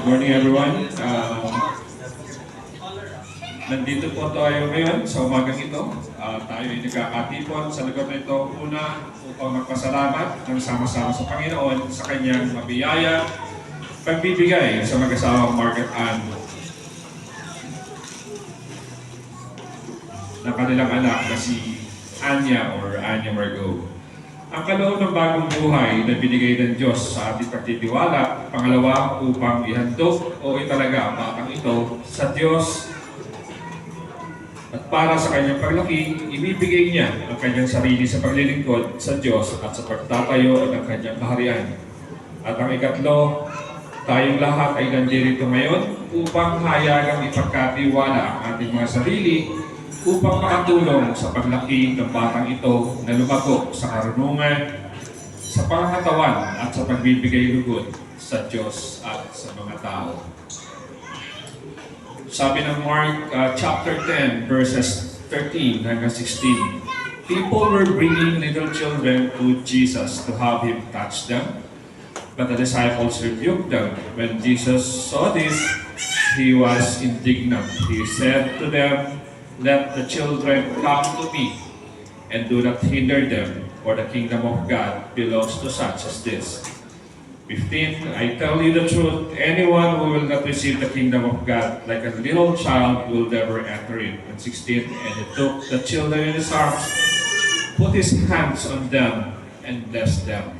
Morning everyone. Nandito po tayo ngayon sa umagang ito. Tayo ay nagkakatipon sa lugar na ito una upang magpasalamat ng sama-sama sa Panginoon sa kanyang mabiyaya, pagbibigay sa mag-asawang Margaret Ann ng kanilang anak na si Anya or Anya Margot. Ang kaloob ng bagong buhay na binigay ng Diyos sa ating pagtitiwala, pangalawa, upang ihandog o italaga ang batang ito sa Diyos at para sa kanyang paglaki, ibibigay niya ang kanyang sarili sa paglilingkod sa Diyos at sa pagtatayo ng kanyang kaharian. At ang ikatlo, tayong lahat ay nandirito ngayon upang hayagang ipagkatiwala ang ating mga sarili upang makatulong sa paglaki ng batang ito na lumago sa karunungan, sa pangatawan at sa pagbibigay lugod sa Diyos at sa mga tao. Sabi ng Mark chapter 10 verses 13 hanggang 16, people were bringing little children to Jesus to have him touch them, but the disciples rebuked them. When Jesus saw this, he was indignant. He said to them, "Let the children come to me, and do not hinder them, for the kingdom of God belongs to such as this." 15, I tell you the truth, anyone who will not receive the kingdom of God like a little child will never enter it. And 16, and he took the children in his arms, put his hands on them, and blessed them.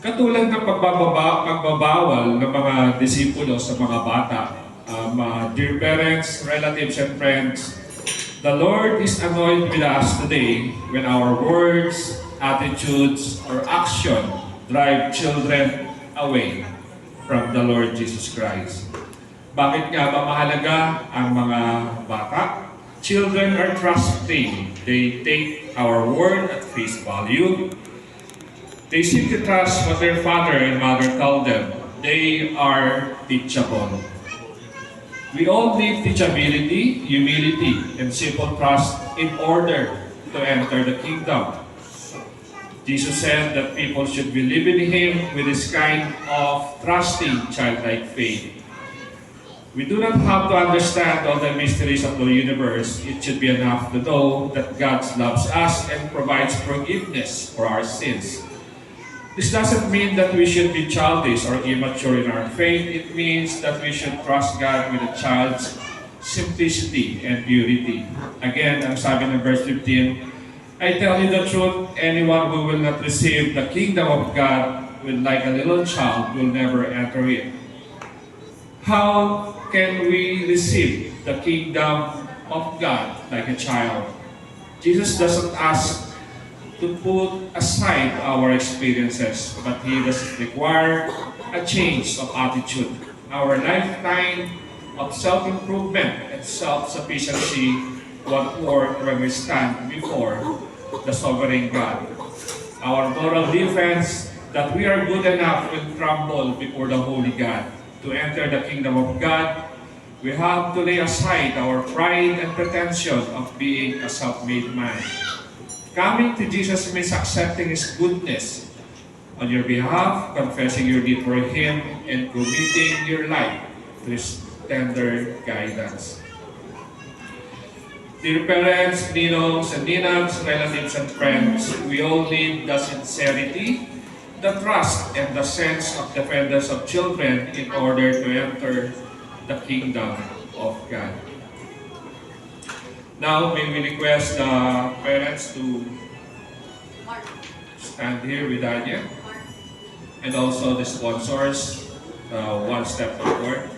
Katulad ng pagbabawal ng mga disipulo sa mga bata, dear parents, relatives, and friends, the Lord is annoyed with us today when our words, attitudes, or action drive children away from the Lord Jesus Christ. Bakit nga ba mahalaga ang mga bata? Children are trusting. They take our word at face value. They seem to trust what their father and mother tell them. They are teachable. We all need teachability, humility, and simple trust in order to enter the kingdom. Jesus said that people should believe in Him with this kind of trusting, childlike faith. We do not have to understand all the mysteries of the universe. It should be enough to know that God loves us and provides forgiveness for our sins. This doesn't mean that we should be childish or immature in our faith. It means that we should trust God with a child's simplicity and purity. Again, ang sabi ng verse 15, I tell you the truth, anyone who will not receive the kingdom of God will like a little child will never enter it. How can we receive the kingdom of God like a child? Jesus doesn't ask to put aside our experiences, but He does require a change of attitude. Our lifetime of self-improvement and self-sufficiency won't work when we stand before the sovereign God. Our moral defense that we are good enough will crumble before the holy God. To enter the kingdom of God, we have to lay aside our pride and pretension of being a self-made man. Coming to Jesus means accepting His goodness on your behalf, confessing your need for Him, and committing your life to His tender guidance. Dear parents, ninongs and ninangs, relatives and friends, we all need the sincerity, the trust, and the sense of dependence of children in order to enter the kingdom of God. Now, may we request the parents to stand here with Anya, and also the sponsors, one step forward.